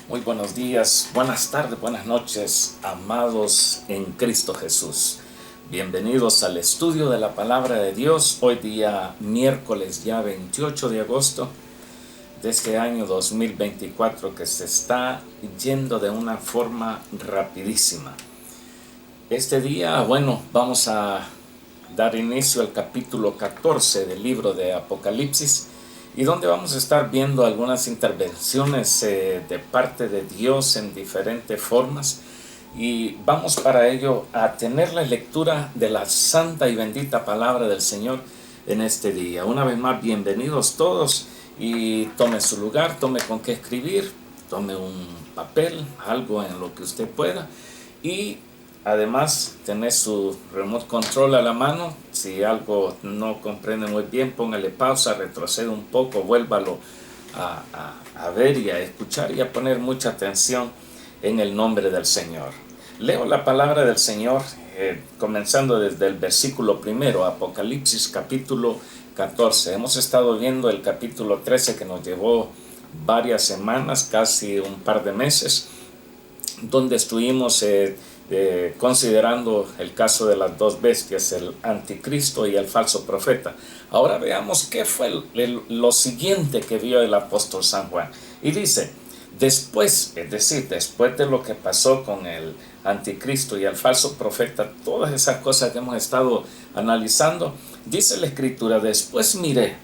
Muy buenos días, buenas tardes, buenas noches, amados en Cristo Jesús. Bienvenidos al estudio de la Palabra de Dios. Hoy día miércoles ya 28 de agosto de este año 2024 que se está yendo de una forma rapidísima. Este día, vamos a dar inicio al capítulo 14 del libro de Apocalipsis, y donde vamos a estar viendo algunas intervenciones de parte de Dios en diferentes formas, y vamos para ello a tener la lectura de la santa y bendita palabra del Señor en este día. Una vez más, bienvenidos todos, y tome su lugar, tome con qué escribir, tome un papel, algo en lo que usted pueda, y además, tener su remote control a la mano. Si algo no comprende muy bien, póngale pausa, retrocede un poco, vuélvalo a ver y a escuchar y a poner mucha atención en el nombre del Señor. Leo la palabra del Señor comenzando desde el versículo primero, Apocalipsis capítulo 14. Hemos estado viendo el capítulo 13 que nos llevó varias semanas, casi un par de meses, donde estuvimos considerando el caso de las dos bestias, el anticristo y el falso profeta. Ahora veamos qué fue lo siguiente que vio el apóstol San Juan. Y dice, después, es decir, después de lo que pasó con el anticristo y el falso profeta, todas esas cosas que hemos estado analizando, dice la escritura, después miré,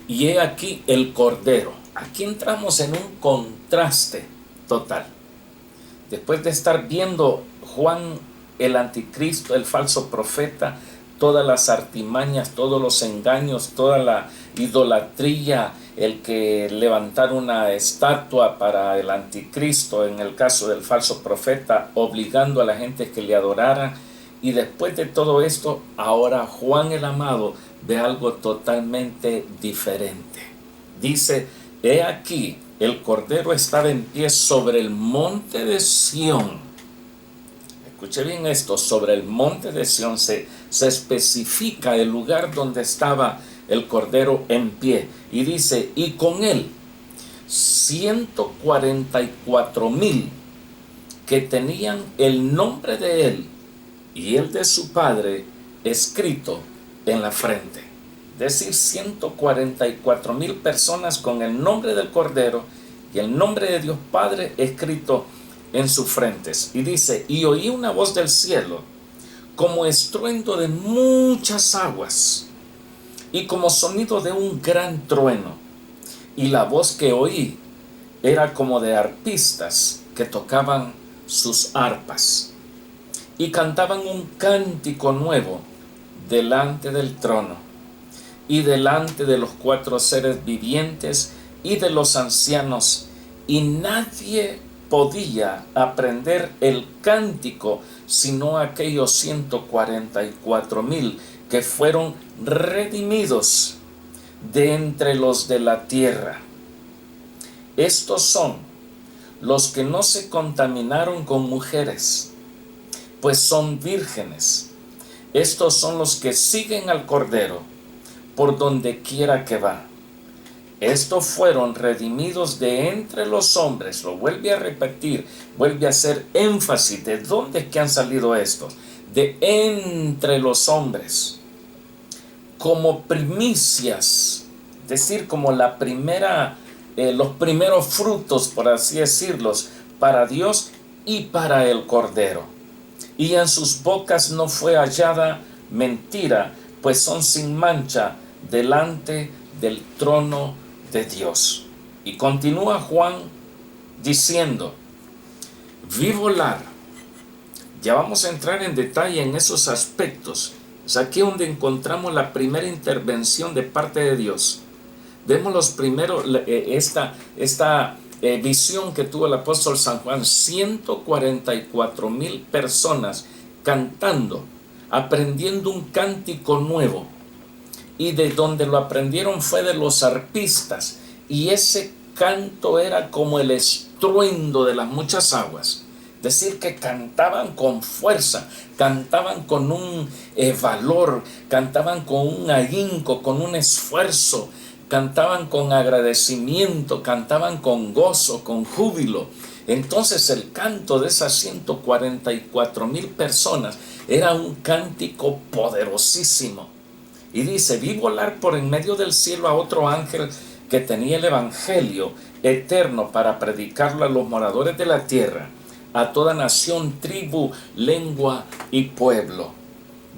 y he aquí el cordero. Aquí entramos en un contraste total. Después de estar viendo Juan el anticristo, el falso profeta, todas las artimañas, todos los engaños, toda la idolatría, el que levantar una estatua para el anticristo, en el caso del falso profeta, obligando a la gente que le adorara. Y después de todo esto, ahora Juan el amado ve algo totalmente diferente. Dice, he aquí, el Cordero estaba en pie sobre el monte de Sión. Escuche bien esto, sobre el monte de Sión se especifica el lugar donde estaba el Cordero en pie. Y dice, y con él 144,000 que tenían el nombre de él y el de su Padre escrito en la frente. Es decir, 144,000 personas con el nombre del Cordero y el nombre de Dios Padre escrito en sus frentes. Y dice, y oí una voz del cielo, como estruendo de muchas aguas, y como sonido de un gran trueno. Y la voz que oí era como de arpistas que tocaban sus arpas, y cantaban un cántico nuevo delante del trono, y delante de los 4 seres vivientes y de los ancianos, y nadie podía aprender el cántico sino aquellos 144,000 que fueron redimidos de entre los de la tierra. Estos son los que no se contaminaron con mujeres, pues son vírgenes. Estos son los que siguen al Cordero por donde quiera que va. Estos fueron redimidos de entre los hombres. Lo vuelve a repetir, vuelve a hacer énfasis. ¿De dónde es que han salido estos? De entre los hombres, como primicias, es decir, como la primera, los primeros frutos, por así decirlos, para Dios y para el Cordero. Y en sus bocas no fue hallada mentira, pues son sin mancha delante del trono de Dios. Y continúa Juan diciendo, vi volar. Ya vamos a entrar en detalle en esos aspectos. Es aquí donde encontramos la primera intervención de parte de Dios. Vemos los primeros, esta visión que tuvo el apóstol San Juan, 144,000 personas cantando, aprendiendo un cántico nuevo, y de donde lo aprendieron fue de los arpistas, y ese canto era como el estruendo de las muchas aguas, es decir, que cantaban con fuerza, cantaban con un valor, cantaban con un ahínco, con un esfuerzo, cantaban con agradecimiento, cantaban con gozo, con júbilo. Entonces el canto de esas 144,000 personas era un cántico poderosísimo. Y dice: vi volar por en medio del cielo a otro ángel que tenía el evangelio eterno para predicarlo a los moradores de la tierra, a toda nación, tribu, lengua y pueblo,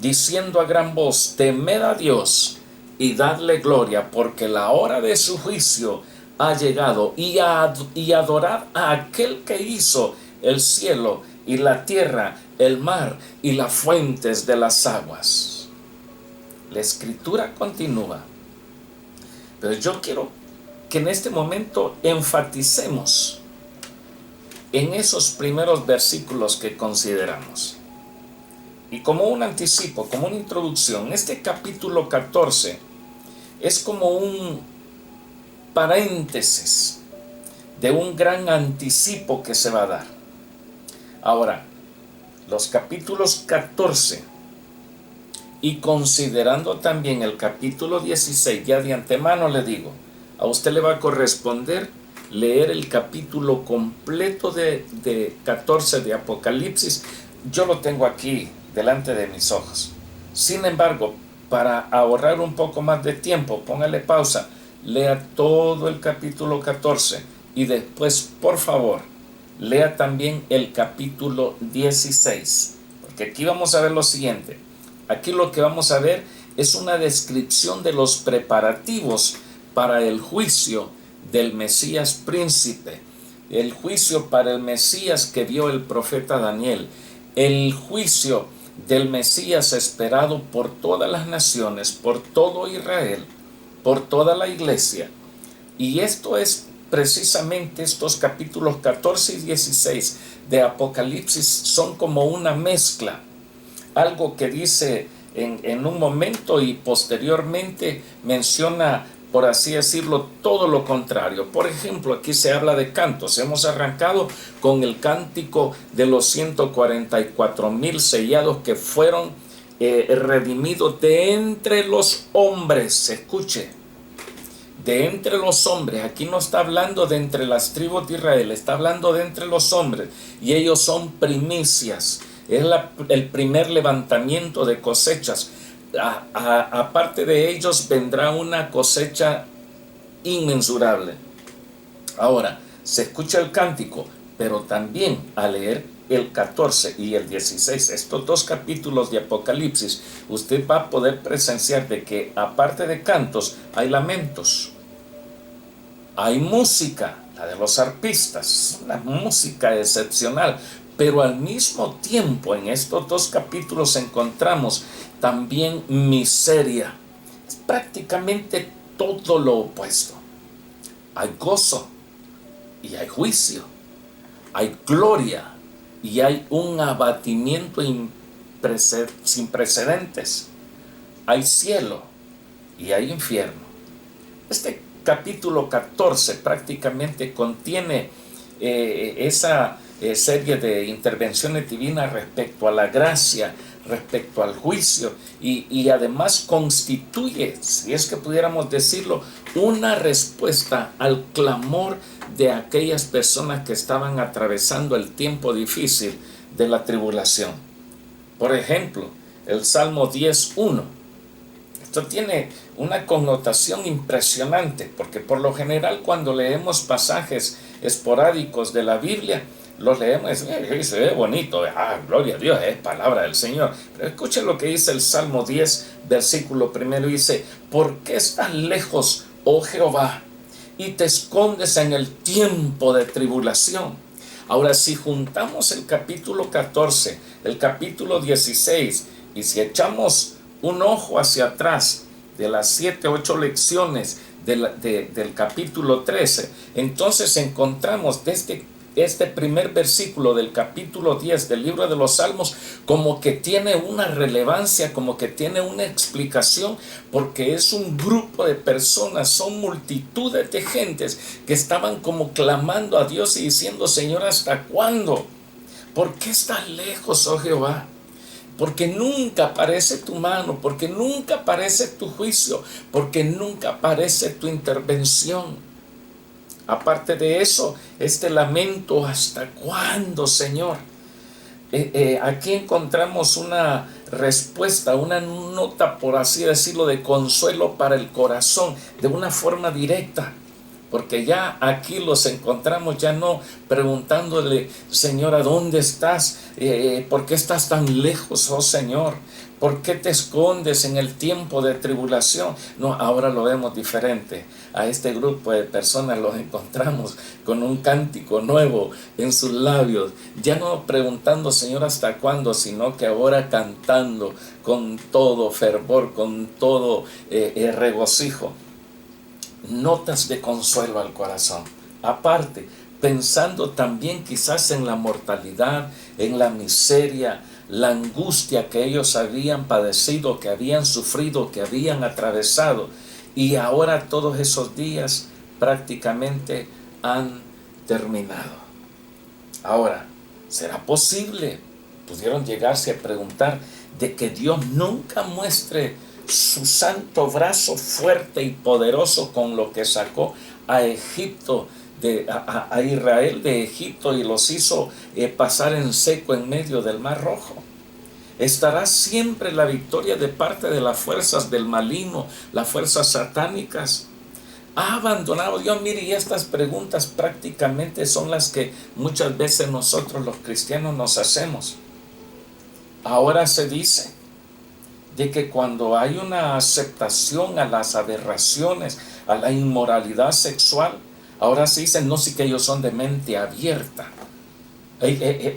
diciendo a gran voz: temed a Dios y dadle gloria, porque la hora de su juicio ha llegado, y adorad a aquel que hizo el cielo y la tierra, el mar y las fuentes de las aguas. La escritura continúa, pero yo quiero que en este momento enfaticemos en esos primeros versículos que consideramos. Y como un anticipo, como una introducción, este capítulo 14 es como un paréntesis de un gran anticipo que se va a dar. Ahora, los capítulos 14 y considerando también el capítulo 16, ya de antemano le digo, a usted le va a corresponder leer el capítulo completo de 14 de Apocalipsis. Yo lo tengo aquí delante de mis ojos. Sin embargo, para ahorrar un poco más de tiempo, póngale pausa, lea todo el capítulo 14 y después, por favor, lea también el capítulo 16, porque aquí vamos a ver lo siguiente. Aquí lo que vamos a ver es una descripción de los preparativos para el juicio del Mesías príncipe, el juicio para el Mesías que vio el profeta Daniel, el juicio del Mesías esperado por todas las naciones, por todo Israel, por toda la iglesia. Y esto es precisamente, estos capítulos 14 y 16 de Apocalipsis son como una mezcla, algo que dice en un momento y posteriormente menciona, por así decirlo, todo lo contrario. Por ejemplo, aquí se habla de cantos. Hemos arrancado con el cántico de los 144,000 sellados que fueron redimidos de entre los hombres. Escuche, de entre los hombres. Aquí no está hablando de entre las tribus de Israel, está hablando de entre los hombres. Y ellos son primicias. Es el primer levantamiento de cosechas. Aparte de ellos vendrá una cosecha inmensurable. Ahora, se escucha el cántico, pero también al leer el 14 y el 16, estos dos capítulos de Apocalipsis, usted va a poder presenciar de que aparte de cantos, hay lamentos, hay música, la de los arpistas, una música excepcional. Pero al mismo tiempo en estos dos capítulos encontramos también miseria. Es prácticamente todo lo opuesto. Hay gozo y hay juicio. Hay gloria y hay un abatimiento sin precedentes. Hay cielo y hay infierno. Este capítulo 14 prácticamente contiene esa serie de intervenciones divinas respecto a la gracia, respecto al juicio, y además constituye, si es que pudiéramos decirlo, una respuesta al clamor de aquellas personas que estaban atravesando el tiempo difícil de la tribulación. Por ejemplo, el Salmo 10:1. Esto tiene una connotación impresionante, porque por lo general cuando leemos pasajes esporádicos de la Biblia, los leemos y se ve bonito, gloria a Dios, es palabra del Señor. Pero escuche lo que dice el Salmo 10, versículo 1, dice: ¿por qué estás lejos, oh Jehová, y te escondes en el tiempo de tribulación? Ahora, si juntamos el capítulo 14, el capítulo 16, y si echamos un ojo hacia atrás de las 7, 8 lecciones del capítulo 13, entonces encontramos desde este primer versículo del capítulo 10 del libro de los Salmos como que tiene una relevancia, como que tiene una explicación, porque es un grupo de personas, son multitudes de gentes que estaban como clamando a Dios y diciendo: Señor, ¿hasta cuándo? ¿Por qué estás lejos, oh Jehová? porque nunca aparece tu mano, porque nunca aparece tu juicio, porque nunca aparece tu intervención. Aparte de eso, este lamento, ¿hasta cuándo, Señor? Aquí encontramos una respuesta, una nota, por así decirlo, de consuelo para el corazón, de una forma directa. Porque ya aquí los encontramos, ya no preguntándole, Señor, ¿a dónde estás? ¿Por qué estás tan lejos, oh Señor? ¿Por qué te escondes en el tiempo de tribulación? No, ahora lo vemos diferente. A este grupo de personas los encontramos con un cántico nuevo en sus labios. Ya no preguntando, Señor, ¿hasta cuándo? Sino que ahora cantando con todo fervor, con todo regocijo. Notas de consuelo al corazón. Aparte, pensando también quizás en la mortalidad, en la miseria, la angustia que ellos habían padecido, que habían sufrido, que habían atravesado, y ahora todos esos días prácticamente han terminado. Ahora, ¿será posible? Pudieron llegarse a preguntar de que Dios nunca muestre su santo brazo fuerte y poderoso con lo que sacó a Egipto, a Israel de Egipto, y los hizo pasar en seco en medio del Mar Rojo. Estará siempre la victoria de parte de las fuerzas del maligno, las fuerzas satánicas. ¿Ha abandonado Dios? Mire, y estas preguntas prácticamente son las que muchas veces nosotros los cristianos nos hacemos. Ahora se dice de que cuando hay una aceptación a las aberraciones, a la inmoralidad sexual, ahora se dice, no, sí, que ellos son de mente abierta.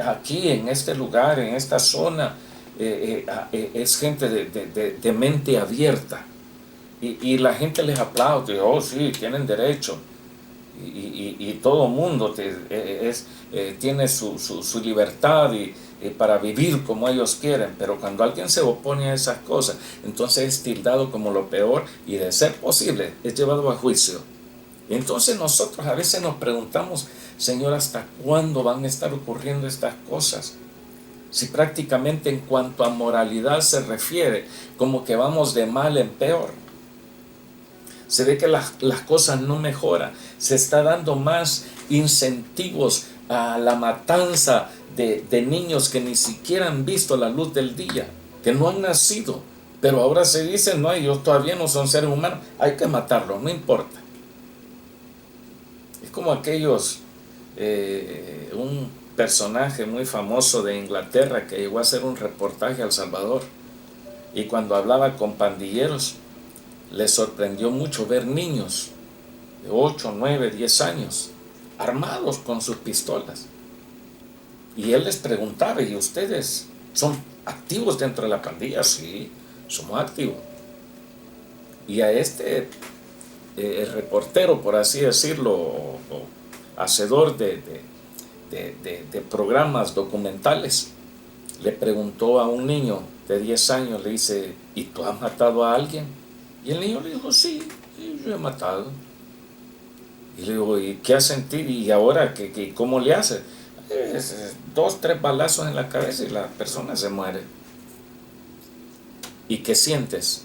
Aquí en este lugar, en esta zona, es gente de mente abierta. Y la gente les aplaude, oh sí, tienen derecho. Y todo mundo tiene su libertad y para vivir como ellos quieren, pero cuando alguien se opone a esas cosas, entonces es tildado como lo peor y, de ser posible, es llevado a juicio. Entonces nosotros a veces nos preguntamos, Señor, ¿hasta cuándo van a estar ocurriendo estas cosas? Si prácticamente en cuanto a moralidad se refiere, como que vamos de mal en peor. Se ve que las cosas no mejoran, se está dando más incentivos a la matanza de niños que ni siquiera han visto la luz del día, que no han nacido, pero ahora se dice, no, ellos todavía no son seres humanos, hay que matarlos, no importa. Es como aquellos, un personaje muy famoso de Inglaterra que llegó a hacer un reportaje a El Salvador, y cuando hablaba con pandilleros, les sorprendió mucho ver niños de 8, 9, 10 años armados con sus pistolas. Y él les preguntaba, ¿y ustedes son activos dentro de la pandilla? Sí, somos activos. Y a este el reportero, por así decirlo, o hacedor de programas documentales, le preguntó a un niño de 10 años, le dice, ¿y tú has matado a alguien? Y el niño le dijo, sí, yo he matado. Y le digo, ¿y qué has sentido? ¿Y ahora cómo le haces? 2, 3 balazos en la cabeza y la persona se muere. ¿Y qué sientes?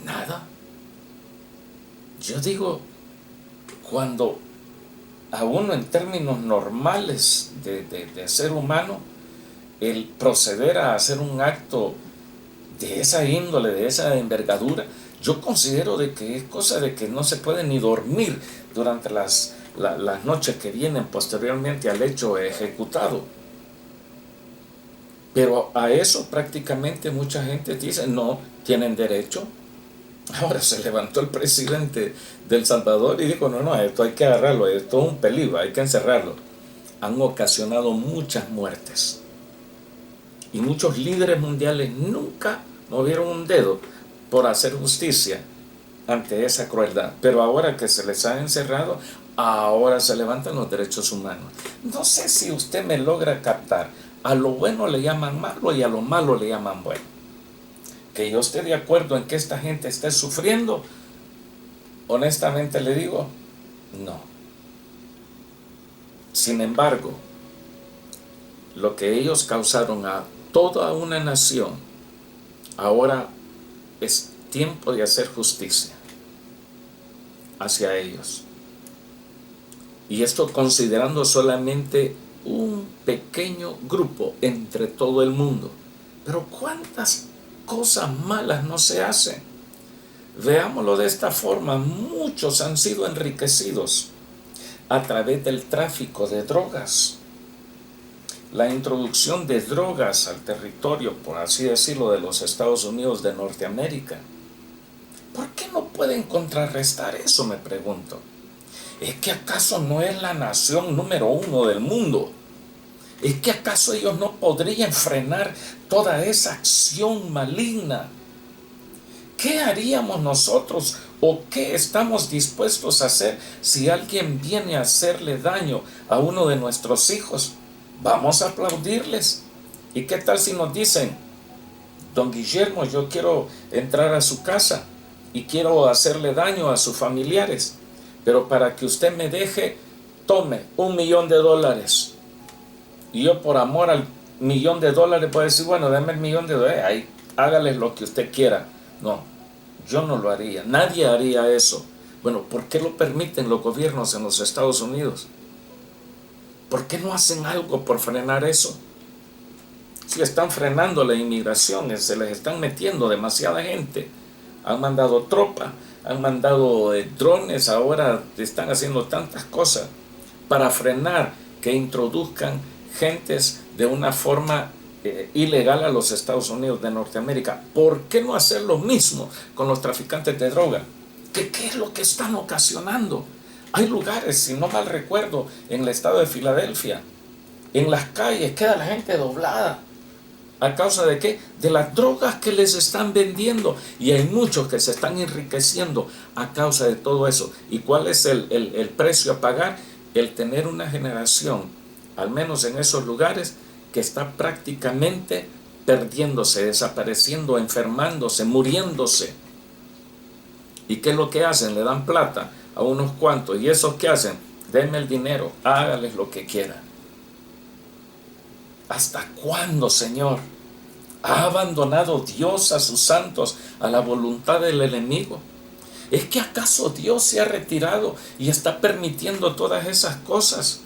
Nada. Yo digo, cuando a uno en términos normales de ser humano, el proceder a hacer un acto de esa índole, de esa envergadura, yo considero de que es cosa de que no se puede ni dormir durante las noches que vienen posteriormente al hecho ejecutado. Pero a eso prácticamente mucha gente dice, no, tienen derecho. Ahora se levantó el presidente de El Salvador y dijo, no, esto hay que agarrarlo, esto es un peligro, hay que encerrarlo. Han ocasionado muchas muertes. Y muchos líderes mundiales nunca movieron un dedo por hacer justicia ante esa crueldad. Pero ahora que se les ha encerrado, ahora se levantan los derechos humanos. No sé si usted me logra captar. A lo bueno le llaman malo y a lo malo le llaman bueno. Que yo esté de acuerdo en que esta gente esté sufriendo, honestamente le digo, no. Sin embargo, lo que ellos causaron a toda una nación. Ahora es tiempo de hacer justicia hacia ellos. Y esto considerando solamente un pequeño grupo entre todo el mundo. Pero ¿cuántas cosas malas no se hacen? Veámoslo de esta forma: muchos han sido enriquecidos a través del tráfico de drogas. La introducción de drogas al territorio, por así decirlo, de los Estados Unidos de Norteamérica. ¿Por qué no pueden contrarrestar eso?, me pregunto. ¿Es que acaso no es la nación número 1 del mundo? ¿Es que acaso ellos no podrían frenar toda esa acción maligna? ¿Qué haríamos nosotros o qué estamos dispuestos a hacer si alguien viene a hacerle daño a uno de nuestros hijos? Vamos a aplaudirles. ¿Y qué tal si nos dicen: don Guillermo, yo quiero entrar a su casa y quiero hacerle daño a sus familiares, pero para que usted me deje, tome $1,000,000? Y yo, por amor al $1,000,000, voy a decir: bueno, dame el $1,000,000, ahí, hágale lo que usted quiera. No, yo no lo haría, nadie haría eso. Bueno, ¿por qué lo permiten los gobiernos en los Estados Unidos? ¿Por qué no hacen algo por frenar eso? Si están frenando la inmigración, se les están metiendo demasiada gente. Han mandado tropa, han mandado drones, ahora están haciendo tantas cosas para frenar que introduzcan gentes de una forma ilegal a los Estados Unidos de Norteamérica. ¿Por qué no hacer lo mismo con los traficantes de droga? ¿Qué es lo que están ocasionando? Hay lugares, si no mal recuerdo, en el estado de Filadelfia, en las calles queda la gente doblada. ¿A causa de qué? De las drogas que les están vendiendo. Y hay muchos que se están enriqueciendo a causa de todo eso. ¿Y cuál es el precio a pagar? El tener una generación, al menos en esos lugares, que está prácticamente perdiéndose, desapareciendo, enfermándose, muriéndose. ¿Y qué es lo que hacen? Le dan plata a unos cuantos. ¿Y esos qué hacen? Denme el dinero, hágales lo que quieran. ¿Hasta cuándo, Señor? ¿Ha abandonado Dios a sus santos a la voluntad del enemigo? ¿Es que acaso Dios se ha retirado y está permitiendo todas esas cosas?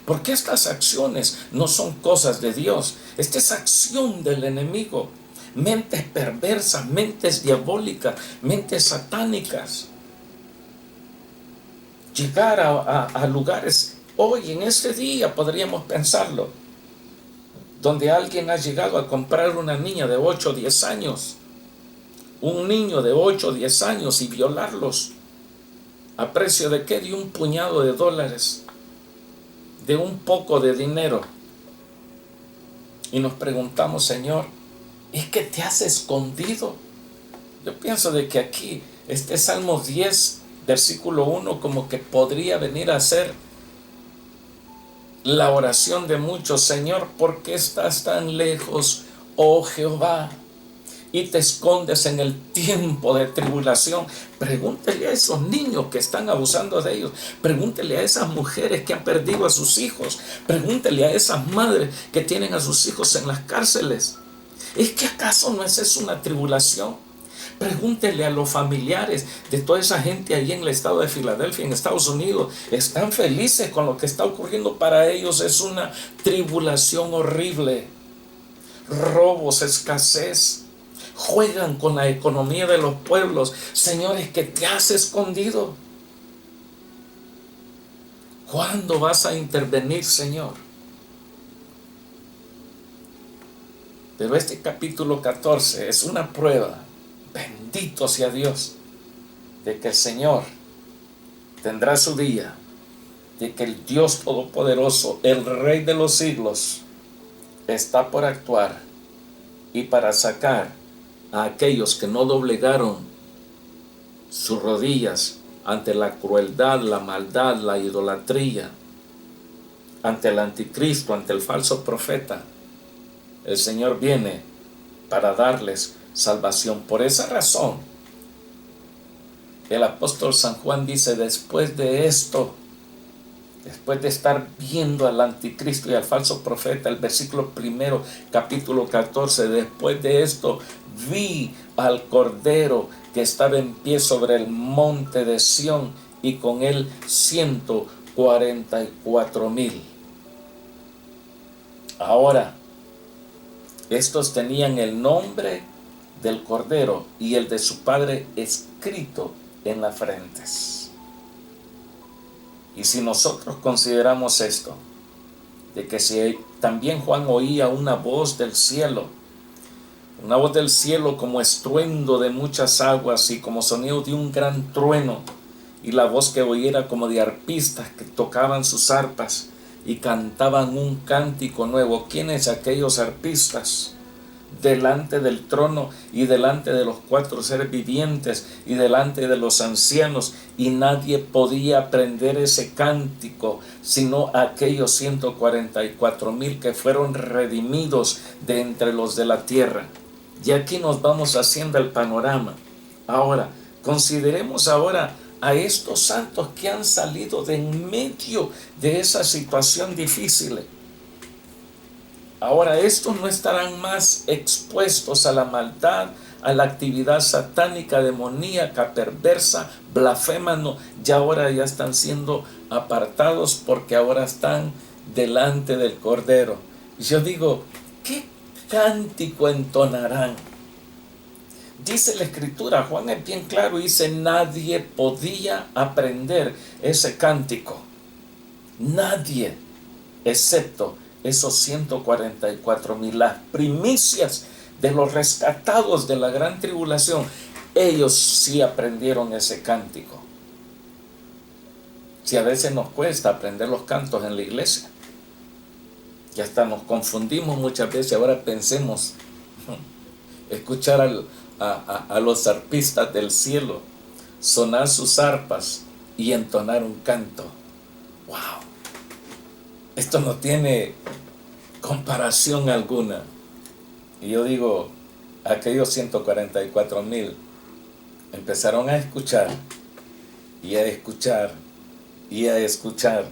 Porque estas acciones no son cosas de Dios. Esta es acción del enemigo. Mentes perversas, mentes diabólicas, mentes satánicas. Llegar a lugares, hoy en este día podríamos pensarlo, donde alguien ha llegado a comprar una niña de 8 o 10 años, un niño de 8 o 10 años, y violarlos. ¿A precio de qué? De un puñado de dólares, de un poco de dinero. Y nos preguntamos: Señor, ¿es que te has escondido? Yo pienso de que aquí, este Salmo 10, versículo 1, como que podría venir a ser la oración de muchos: Señor, ¿por qué estás tan lejos, oh Jehová, y te escondes en el tiempo de tribulación? Pregúntele a esos niños que están abusando de ellos. Pregúntele a esas mujeres que han perdido a sus hijos. Pregúntele a esas madres que tienen a sus hijos en las cárceles. ¿Es que acaso no es eso una tribulación? Pregúntele a los familiares de toda esa gente ahí en el estado de Filadelfia, en Estados Unidos. Están felices con lo que está ocurriendo. Para ellos es una tribulación horrible. Robos, escasez. Juegan con la economía de los pueblos. Señores, que te has escondido. ¿Cuándo vas a intervenir, Señor? Pero este capítulo 14 es una prueba, bendito sea Dios, de que el Señor tendrá su día, de que el Dios Todopoderoso, el Rey de los siglos, está por actuar y para sacar a aquellos que no doblegaron sus rodillas ante la crueldad, la maldad, la idolatría, ante el anticristo, ante el falso profeta. El Señor viene para darles salvación. Por esa razón, el apóstol San Juan dice: después de esto Después de estar viendo al anticristo y al falso profeta, el versículo primero, capítulo 14, después de esto vi al Cordero que estaba en pie sobre el monte de Sión y con él 144,000. Ahora, estos tenían el nombre del Cordero y el de su Padre escrito en las frentes. Y si nosotros consideramos esto, de que si también Juan oía una voz del cielo como estruendo de muchas aguas y como sonido de un gran trueno, y la voz que oía era como de arpistas que tocaban sus arpas y cantaban un cántico nuevo. ¿Quiénes aquellos arpistas? Delante del trono y delante de los 4 seres vivientes y delante de los ancianos, y nadie podía aprender ese cántico sino aquellos 144,000 que fueron redimidos de entre los de la tierra. Y aquí nos vamos haciendo el panorama. Ahora, consideremos ahora a estos santos que han salido de en medio de esa situación difícil. Ahora estos no estarán más expuestos a la maldad, a la actividad satánica, demoníaca, perversa, blasfémano. Ya ahora ya están siendo apartados porque ahora están delante del Cordero. Y yo digo, ¿qué cántico entonarán? Dice la Escritura, Juan es bien claro, dice, nadie podía aprender ese cántico. Nadie, excepto esos 144,000, las primicias de los rescatados de la gran tribulación. Ellos sí aprendieron ese cántico. Si a veces nos cuesta aprender los cantos en la iglesia, y hasta nos confundimos muchas veces. Ahora pensemos, escuchar a los arpistas del cielo sonar sus arpas y entonar un canto. ¡Wow! Esto no tiene comparación alguna. Y yo digo, aquellos 144,000 empezaron a escuchar y a escuchar y a escuchar,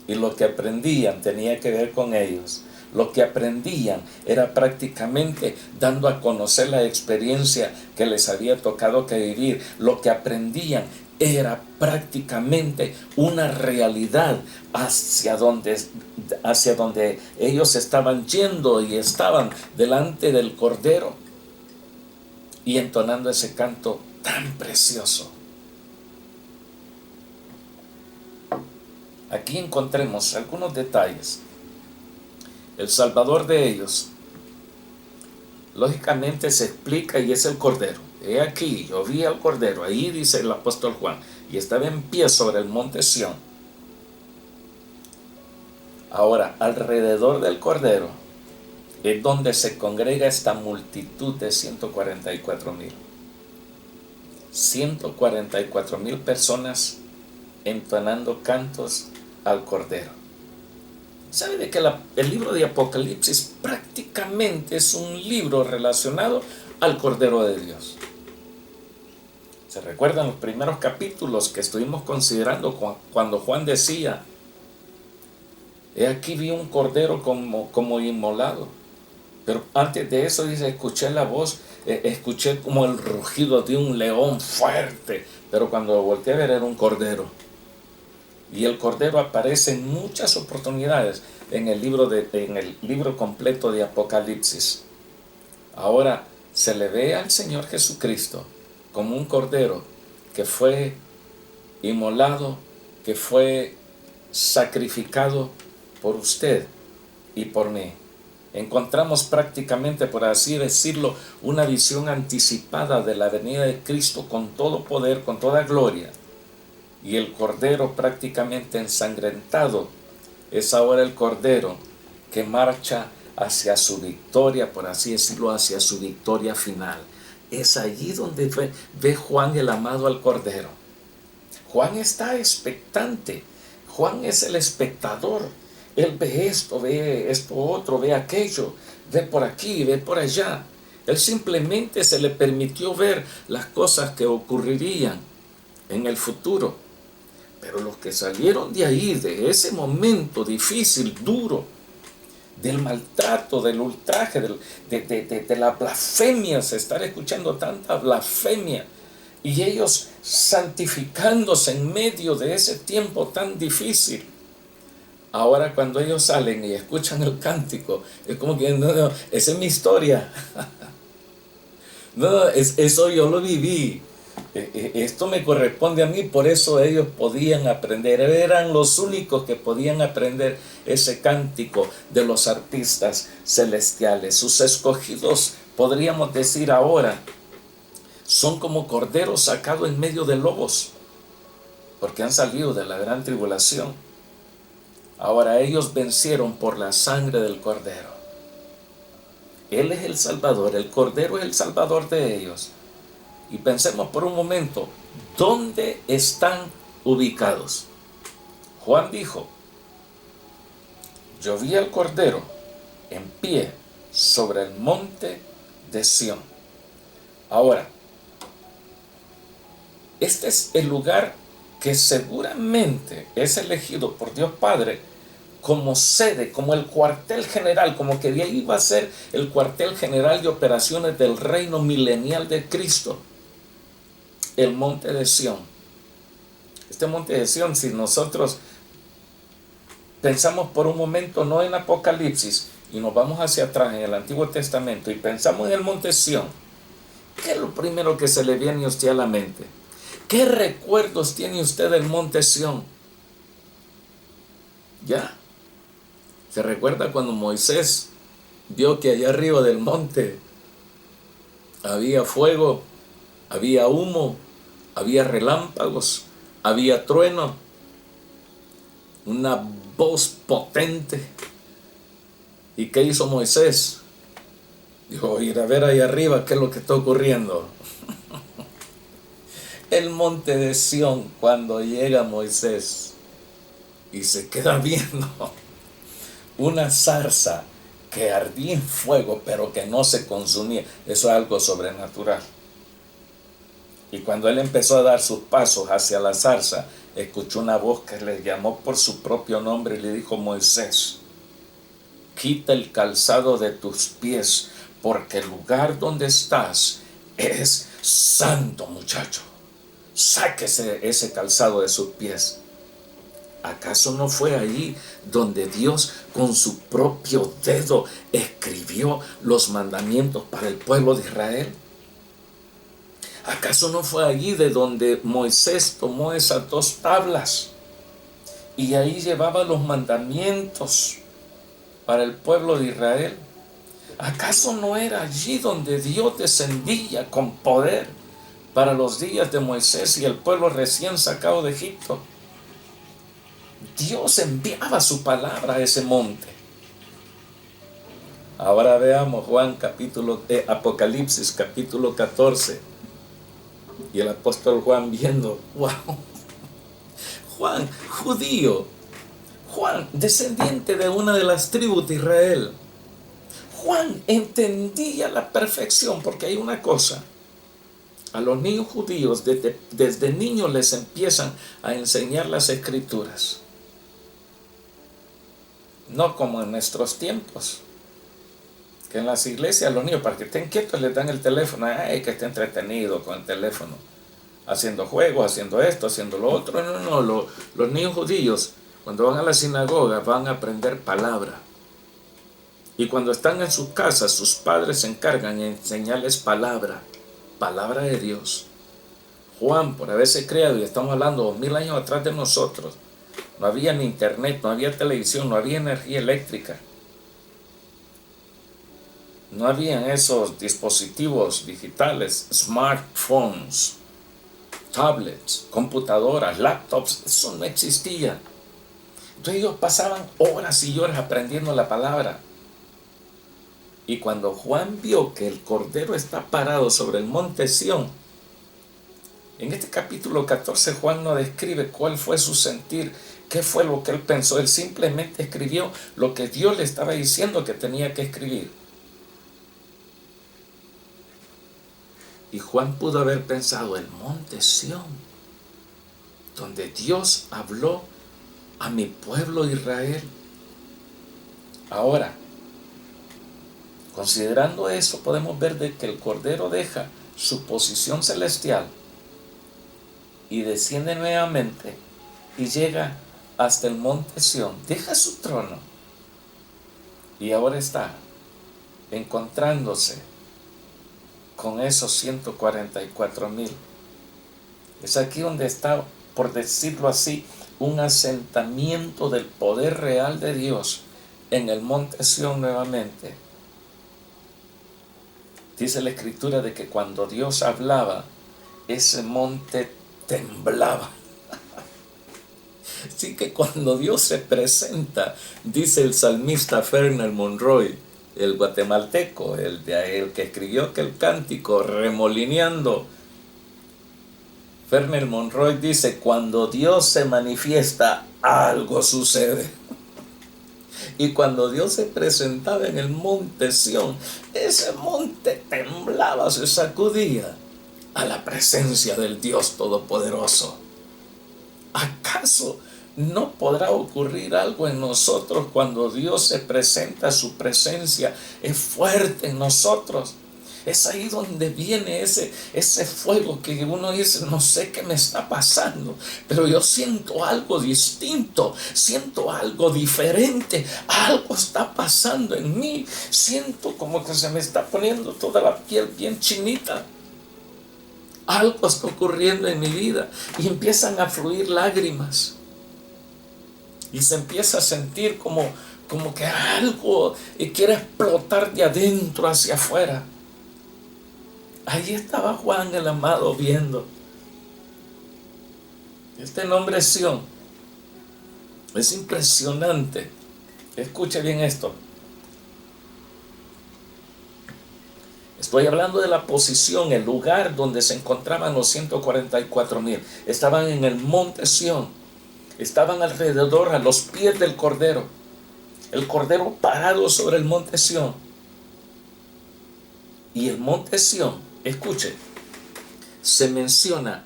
y lo que aprendían tenía que ver con ellos. Lo que aprendían era prácticamente dando a conocer la experiencia que les había tocado que vivir. Lo que aprendían era prácticamente una realidad hacia donde ellos estaban yendo, y estaban delante del Cordero y entonando ese canto tan precioso. Aquí encontremos algunos detalles. El Salvador de ellos, lógicamente, se explica y es el Cordero. He aquí, yo vi al Cordero, ahí dice el apóstol Juan, y estaba en pie sobre el monte Sión. Ahora, alrededor del Cordero es donde se congrega esta multitud de 144,000. 144,000 personas entonando cantos al Cordero. ¿Sabe de que el libro de Apocalipsis prácticamente es un libro relacionado al Cordero de Dios? ¿Se recuerdan los primeros capítulos que estuvimos considerando cuando Juan decía, he aquí vi un cordero como inmolado? Pero antes de eso dice, escuché la voz, escuché como el rugido de un león fuerte, pero cuando volteé a ver era un cordero. Y el Cordero aparece en muchas oportunidades en el libro completo de Apocalipsis. Ahora se le ve al Señor Jesucristo como un Cordero que fue inmolado, que fue sacrificado por usted y por mí. Encontramos prácticamente, por así decirlo, una visión anticipada de la venida de Cristo con todo poder, con toda gloria. Y el Cordero prácticamente ensangrentado es ahora el Cordero que marcha hacia su victoria, por así decirlo, hacia su victoria final. Es allí donde ve Juan el amado al Cordero. Juan está expectante. Juan es el espectador. Él ve esto otro, ve aquello, ve por aquí, ve por allá. Él simplemente se le permitió ver las cosas que ocurrirían en el futuro. Pero los que salieron de ahí, de ese momento difícil, duro, del maltrato, del ultraje, de la blasfemia, se estar escuchando tanta blasfemia, y ellos santificándose en medio de ese tiempo tan difícil. Ahora cuando ellos salen y escuchan el cántico, es como que, no, esa es mi historia. No, eso yo lo viví. Esto me corresponde a mí, por eso ellos podían aprender. Eran los únicos que podían aprender ese cántico de los artistas celestiales. Sus escogidos, podríamos decir ahora, son como corderos sacados en medio de lobos, porque han salido de la gran tribulación. Ahora ellos vencieron por la sangre del cordero. Él es el Salvador, el cordero es el Salvador de ellos. Y pensemos por un momento, ¿dónde están ubicados? Juan dijo, yo vi al cordero en pie sobre el monte de Sión. Ahora, este es el lugar que seguramente es elegido por Dios Padre como sede, como el cuartel general, como que de ahí va a ser el cuartel general de operaciones del reino milenial de Cristo. El monte de Sión. Este monte de Sión, si nosotros pensamos por un momento no en Apocalipsis y nos vamos hacia atrás en el Antiguo Testamento y pensamos en el monte Sión, ¿qué es lo primero que se le viene a usted a la mente? ¿Qué recuerdos tiene usted del monte Sión? ¿Ya? ¿Se recuerda cuando Moisés vio que allá arriba del monte había fuego, había humo, había relámpagos, había trueno, una voz potente? ¿Y qué hizo Moisés? Dijo, ir a ver ahí arriba qué es lo que está ocurriendo. El monte de Sión, cuando llega Moisés y se queda viendo una zarza que ardía en fuego pero que no se consumía, eso es algo sobrenatural. Y cuando él empezó a dar sus pasos hacia la zarza, escuchó una voz que le llamó por su propio nombre y le dijo, Moisés, quita el calzado de tus pies, porque el lugar donde estás es santo, muchacho. Sáquese ese calzado de sus pies. ¿Acaso no fue ahí donde Dios con su propio dedo escribió los mandamientos para el pueblo de Israel? ¿Acaso no fue allí de donde Moisés tomó esas 2 tablas y ahí llevaba los mandamientos para el pueblo de Israel? ¿Acaso no era allí donde Dios descendía con poder para los días de Moisés y el pueblo recién sacado de Egipto? Dios enviaba su palabra a ese monte. Ahora veamos Apocalipsis capítulo 14. Y el apóstol Juan viendo, wow, Juan, judío, Juan, descendiente de una de las tribus de Israel. Juan entendía la perfección, porque hay una cosa, a los niños judíos desde niños les empiezan a enseñar las escrituras. No como en nuestros tiempos, que en las iglesias los niños, para que estén quietos, les dan el teléfono, que esté entretenido con el teléfono, haciendo juegos, haciendo esto, haciendo lo otro. No, los niños judíos, cuando van a la sinagoga, van a aprender palabra. Y cuando están en sus casas, sus padres se encargan de enseñarles palabra de Dios. Juan, por haberse creado, y estamos hablando 2000 años atrás de nosotros, no había ni internet, no había televisión, no había energía eléctrica. No habían esos dispositivos digitales, smartphones, tablets, computadoras, laptops, eso no existía. Entonces ellos pasaban horas y horas aprendiendo la palabra. Y cuando Juan vio que el Cordero está parado sobre el monte Sión, en este capítulo 14 Juan no describe cuál fue su sentir, qué fue lo que él pensó. Él simplemente escribió lo que Dios le estaba diciendo que tenía que escribir. Y Juan pudo haber pensado, el monte Sión, donde Dios habló a mi pueblo Israel. Ahora, considerando eso, podemos ver de que el Cordero deja su posición celestial y desciende nuevamente y llega hasta el monte Sión, deja su trono y ahora está encontrándose con esos 144,000. Es aquí donde está, por decirlo así, un asentamiento del poder real de Dios en el monte Sión nuevamente. Dice la Escritura de que cuando Dios hablaba, ese monte temblaba. Así que cuando Dios se presenta, dice el salmista Fernel Monroy, el guatemalteco, el que escribió aquel cántico, Remolineando. Fernel Monroy dice: cuando Dios se manifiesta, algo sucede. Y cuando Dios se presentaba en el monte Sión, ese monte temblaba, se sacudía a la presencia del Dios Todopoderoso. ¿Acaso no podrá ocurrir algo en nosotros cuando Dios se presenta? Su presencia es fuerte en nosotros. Es ahí donde viene ese fuego que uno dice: no sé qué me está pasando, pero yo siento algo distinto, siento algo diferente, algo está pasando en mí, siento como que se me está poniendo toda la piel bien chinita. Algo está ocurriendo en mi vida y empiezan a fluir lágrimas y se empieza a sentir como que algo quiere explotar de adentro hacia afuera. Ahí estaba Juan el amado viendo. Este nombre Sión es impresionante. Escuche bien esto. Estoy hablando de la posición, el lugar donde se encontraban los 144,000. Estaban en el monte Sión. Estaban alrededor, a los pies del Cordero. El Cordero parado sobre el monte Sión. Y el monte Sión, escuche, se menciona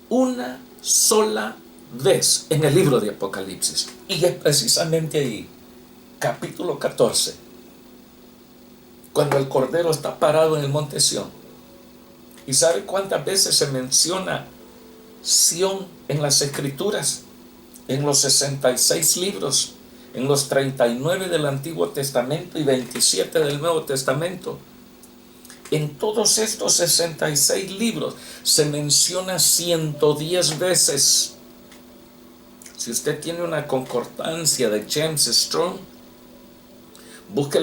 una sola vez en el libro de Apocalipsis. Y es precisamente ahí, capítulo 14, cuando el Cordero está parado en el monte Sión. ¿Y sabe cuántas veces se menciona Sión en las Escrituras? En los 66 libros, en los 39 del Antiguo Testamento y 27 del Nuevo Testamento. En todos estos 66 libros se menciona 110 veces. Si usted tiene una concordancia de James Strong, busque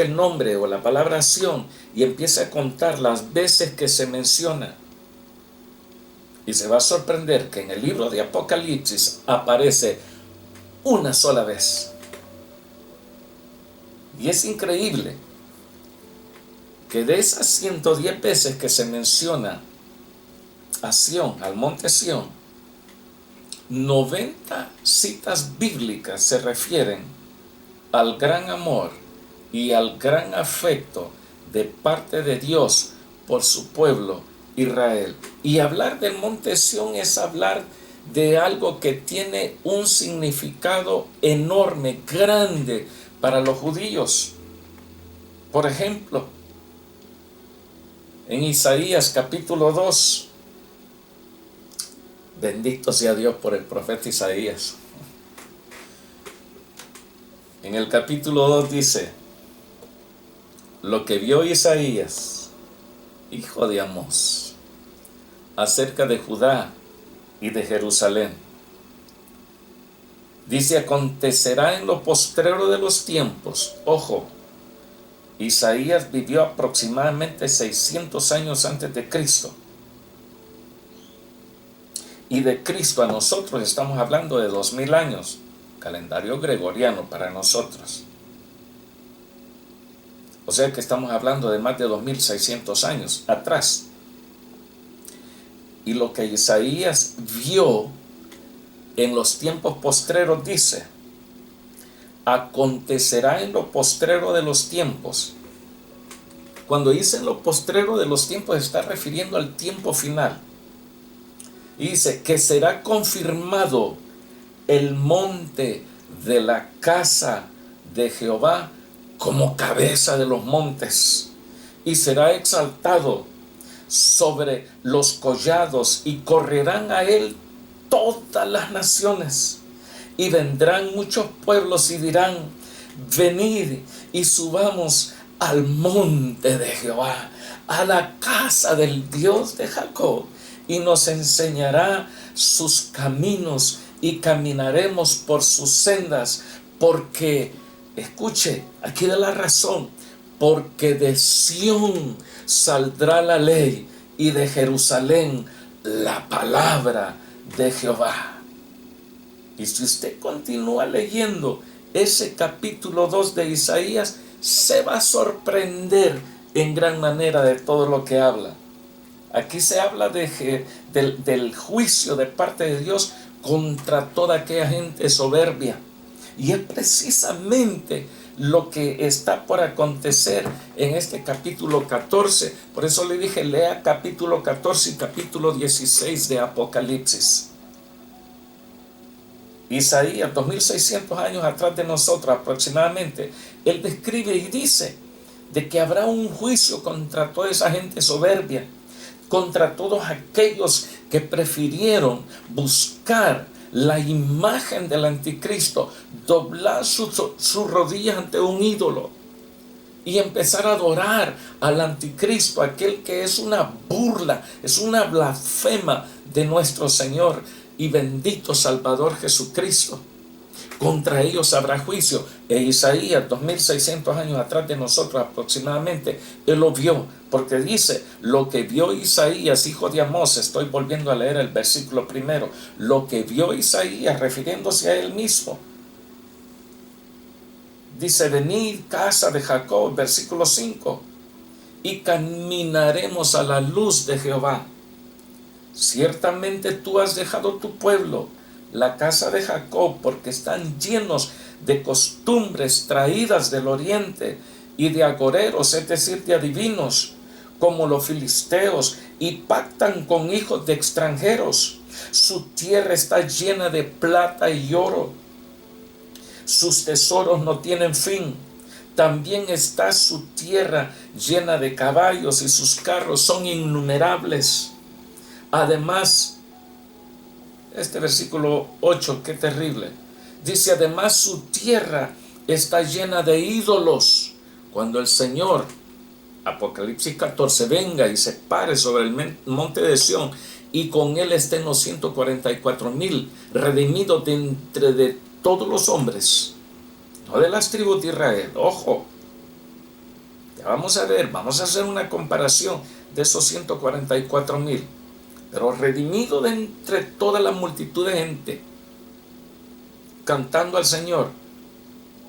el nombre o la palabra Sión y empiece a contar las veces que se menciona. Y se va a sorprender que en el libro de Apocalipsis aparece una sola vez. Y es increíble que de esas 110 veces que se menciona a Sión, al monte Sión, 90 citas bíblicas se refieren al gran amor y al gran afecto de parte de Dios por su pueblo Israel. Y hablar del monte Sión es hablar de algo que tiene un significado enorme, grande para los judíos. Por ejemplo, en Isaías capítulo 2, bendito sea Dios por el profeta Isaías. En el capítulo 2 dice: lo que vio Isaías, hijo de Amós, acerca de Judá y de Jerusalén. Dice: acontecerá en lo postrero de los tiempos. Ojo, Isaías vivió aproximadamente 600 años antes de Cristo. Y de Cristo a nosotros estamos hablando de 2000 años, calendario gregoriano para nosotros. O sea que estamos hablando de más de 2600 años atrás. Y lo que Isaías vio en los tiempos postreros dice: acontecerá en lo postrero de los tiempos. Cuando dice en lo postrero de los tiempos, está refiriendo al tiempo final. Y dice que será confirmado el monte de la casa de Jehová como cabeza de los montes, y será exaltado sobre los collados, y correrán a él todas las naciones. Y vendrán muchos pueblos y dirán: venid y subamos al monte de Jehová, a la casa del Dios de Jacob, y nos enseñará sus caminos, y caminaremos por sus sendas. Porque, escuche, aquí da la razón, porque de Sión saldrá la ley, y de Jerusalén la palabra de Jehová. Y si usted continúa leyendo ese capítulo 2 de Isaías, se va a sorprender en gran manera de todo lo que habla. Aquí se habla del juicio de parte de Dios contra toda aquella gente soberbia. Y es precisamente lo que está por acontecer en este capítulo 14. Por eso le dije, lea capítulo 14 y capítulo 16 de Apocalipsis. Isaías, 2600 años atrás de nosotros aproximadamente, él describe y dice de que habrá un juicio contra toda esa gente soberbia, contra todos aquellos que prefirieron buscar la imagen del anticristo, doblar sus rodillas ante un ídolo y empezar a adorar al anticristo, aquel que es una burla, es una blasfema de nuestro Señor y bendito Salvador Jesucristo. Contra ellos habrá juicio. E Isaías, 2600 años atrás de nosotros aproximadamente, él lo vio, porque dice, lo que vio Isaías, hijo de Amós, estoy volviendo a leer el versículo primero, lo que vio Isaías, refiriéndose a él mismo, dice: venid, casa de Jacob, versículo 5, y caminaremos a la luz de Jehová. Ciertamente tú has dejado tu pueblo, la casa de Jacob, porque están llenos de costumbres traídas del oriente y de agoreros, es decir, de adivinos, como los filisteos, y pactan con hijos de extranjeros. Su tierra está llena de plata y oro, sus tesoros no tienen fin. También está su tierra llena de caballos, y sus carros son innumerables. Además, este versículo 8, qué terrible. Dice: además su tierra está llena de ídolos. Cuando el Señor, Apocalipsis 14, venga y se pare sobre el monte de Sión, y con él estén los 144,000 redimidos de entre de todos los hombres, no de las tribus de Israel. Ojo, ya vamos a ver, vamos a hacer una comparación de esos 144,000. Pero redimido de entre toda la multitud de gente, cantando al Señor.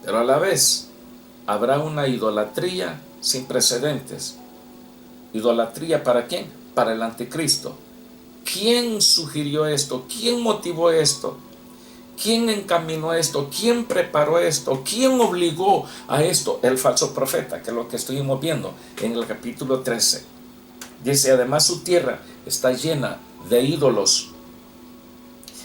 Pero a la vez habrá una idolatría sin precedentes. ¿Idolatría para quién? Para el anticristo. ¿Quién sugirió esto? ¿Quién motivó esto? ¿Quién encaminó esto? ¿Quién preparó esto? ¿Quién obligó a esto? El falso profeta, que es lo que estuvimos viendo en el capítulo 13. Dice: además su tierra está llena de ídolos,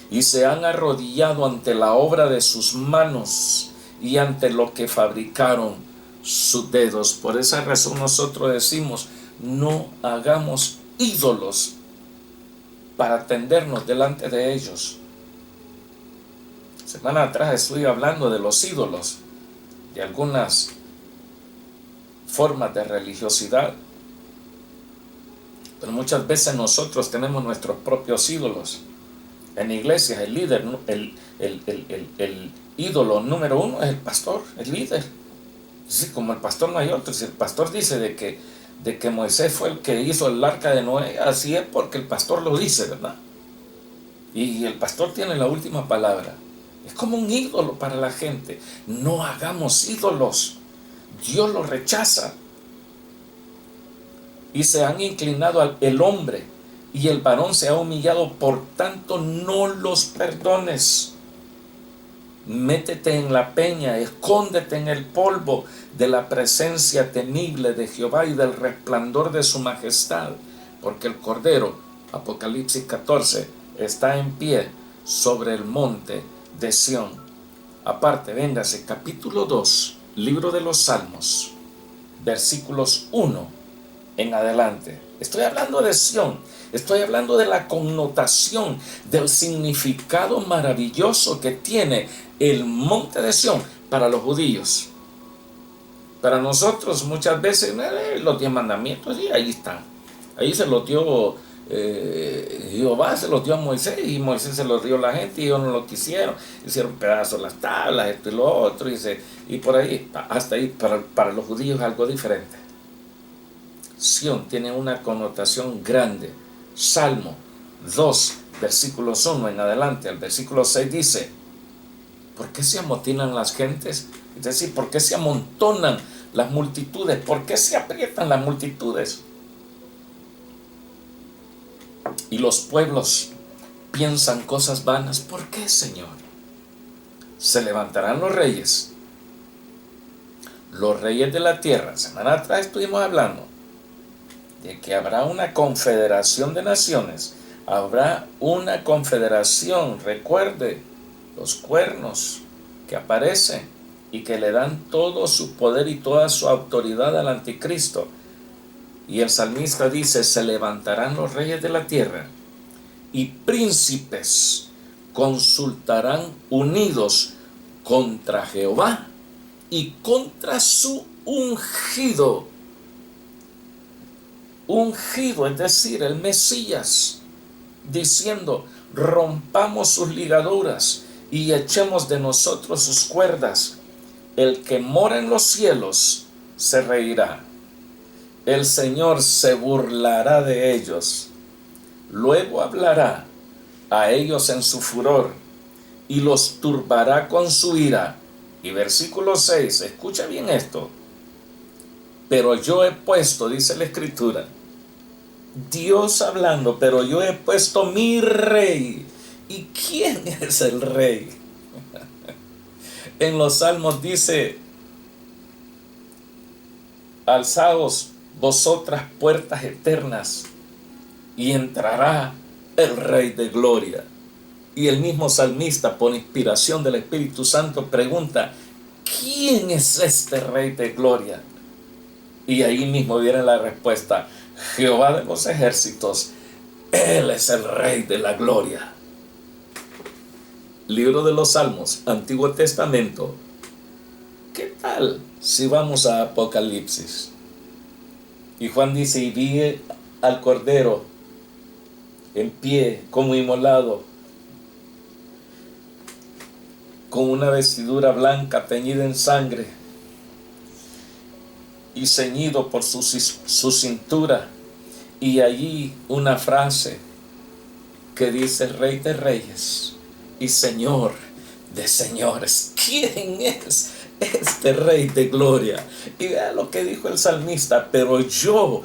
y se han arrodillado ante la obra de sus manos y ante lo que fabricaron sus dedos. Por esa razón nosotros decimos: no hagamos ídolos para tendernos delante de ellos. Semana atrás estuve hablando de los ídolos, de algunas formas de religiosidad. Pero muchas veces nosotros tenemos nuestros propios ídolos. En iglesias el líder, el ídolo número uno es el pastor, el líder. Sí, como el pastor no hay otro. Si el pastor dice de que Moisés fue el que hizo el arca de Noé, así es porque el pastor lo dice, ¿verdad? Y el pastor tiene la última palabra. Es como un ídolo para la gente. No hagamos ídolos. Dios lo rechaza. Y se han inclinado al hombre, y el varón se ha humillado, por tanto no los perdones. Métete en la peña, escóndete en el polvo de la presencia temible de Jehová y del resplandor de su majestad, porque el Cordero, Apocalipsis 14, está en pie sobre el monte de Sión. Aparte, véngase, capítulo 2, libro de los Salmos, versículos 1 en adelante. Estoy hablando de Sión, estoy hablando de la connotación, del significado maravilloso que tiene el monte de Sión para los judíos. Para nosotros muchas veces los 10 mandamientos, y ahí están. Ahí se los dio Jehová, se los dio a Moisés, y Moisés se los dio a la gente y ellos no lo quisieron, hicieron pedazos las tablas, esto y lo otro, y por ahí, hasta ahí, para los judíos algo diferente. Sión tiene una connotación grande. Salmo 2, versículos 1 en adelante, al versículo 6 dice: ¿por qué se amotinan las gentes? Es decir, ¿por qué se amontonan las multitudes? ¿Por qué se aprietan las multitudes? Y los pueblos piensan cosas vanas. ¿Por qué, Señor? Se levantarán los reyes de la tierra. Semana atrás estuvimos hablando de que habrá una confederación de naciones. Habrá una confederación, recuerde, los cuernos que aparecen y que le dan todo su poder y toda su autoridad al anticristo. Y el salmista dice: se levantarán los reyes de la tierra y príncipes consultarán unidos contra Jehová y contra su ungido. Ungido, es decir, el Mesías, diciendo: rompamos sus ligaduras y echemos de nosotros sus cuerdas. El que mora en los cielos se reirá. El Señor se burlará de ellos. Luego hablará a ellos en su furor y los turbará con su ira. Y versículo 6, escucha bien esto. Pero yo he puesto, dice la Escritura, Dios hablando, pero yo he puesto mi rey. ¿Y quién es el rey? En los Salmos dice: alzaos vosotras puertas eternas, y entrará el Rey de Gloria. Y el mismo salmista, por inspiración del Espíritu Santo, pregunta: ¿quién es este Rey de Gloria? Y ahí mismo viene la respuesta: Jehová de los ejércitos, Él es el Rey de la Gloria. Libro de los Salmos, Antiguo Testamento. ¿Qué tal si vamos a Apocalipsis? Y Juan dice: y vi al Cordero en pie como inmolado, con una vestidura blanca teñida en sangre y ceñido por su cintura. Y allí una frase que dice: Rey de Reyes y Señor de señores. ¿Quién es este Rey de Gloria? Y vea lo que dijo el salmista: pero yo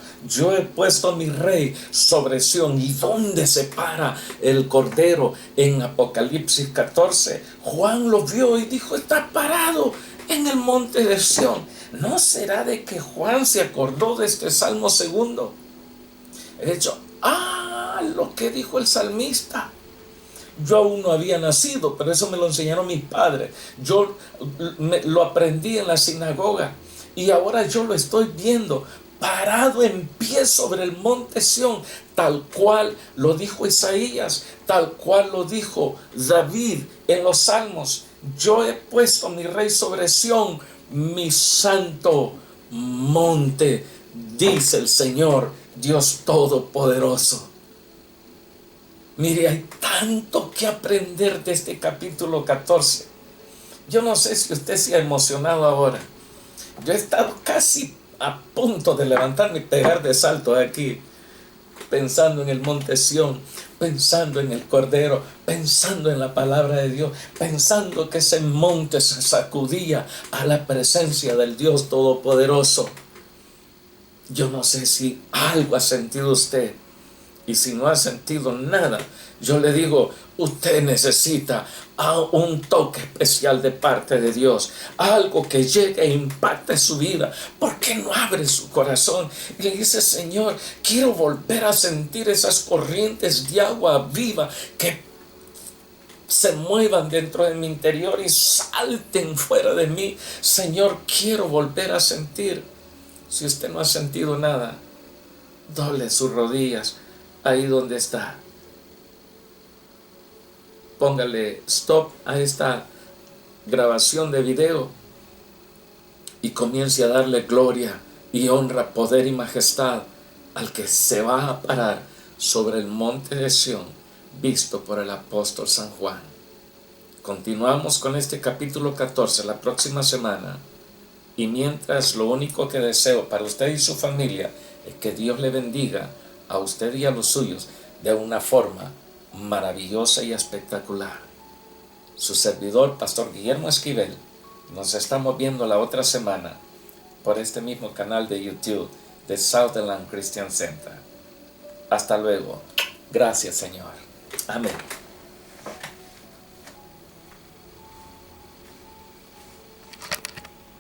he puesto a mi Rey sobre Sión. ¿Y dónde se para el Cordero? En Apocalipsis 14, Juan lo vio y dijo: está parado en el monte de Sión. ¿No será de que Juan se acordó de este Salmo segundo? De hecho, lo que dijo el salmista. Yo aún no había nacido, pero eso me lo enseñaron mis padres. Yo lo aprendí en la sinagoga y ahora yo lo estoy viendo parado en pie sobre el monte Sión, tal cual lo dijo Isaías, tal cual lo dijo David en los Salmos. Yo he puesto mi Rey sobre Sión, mi santo monte, dice el Señor Dios Todopoderoso. Mire, hay tanto que aprender de este capítulo 14. Yo no sé si usted se ha emocionado ahora. Yo he estado casi a punto de levantarme y pegar de salto aquí, pensando en el monte Sión, pensando en el Cordero, pensando en la palabra de Dios, pensando que ese monte se sacudía a la presencia del Dios Todopoderoso. Yo no sé si algo ha sentido usted. Y si no ha sentido nada, yo le digo, usted necesita un toque especial de parte de Dios, algo que llegue e impacte su vida. ¿Por qué no abre su corazón y le dice, Señor, quiero volver a sentir esas corrientes de agua viva que se muevan dentro de mi interior y salten fuera de mí? Señor, quiero volver a sentir. Si usted no ha sentido nada, doble sus rodillas ahí donde está. Póngale stop a esta grabación de video y comience a darle gloria y honra, poder y majestad al que se va a parar sobre el monte de Sión, visto por el apóstol San Juan. Continuamos con este capítulo 14 la próxima semana. Y mientras, lo único que deseo para usted y su familia es que Dios le bendiga a usted y a los suyos de una forma maravillosa y espectacular. Su servidor, Pastor Guillermo Esquivel, nos estamos viendo la otra semana por este mismo canal de YouTube de Southern Christian Center. Hasta luego. Gracias, Señor. Amén.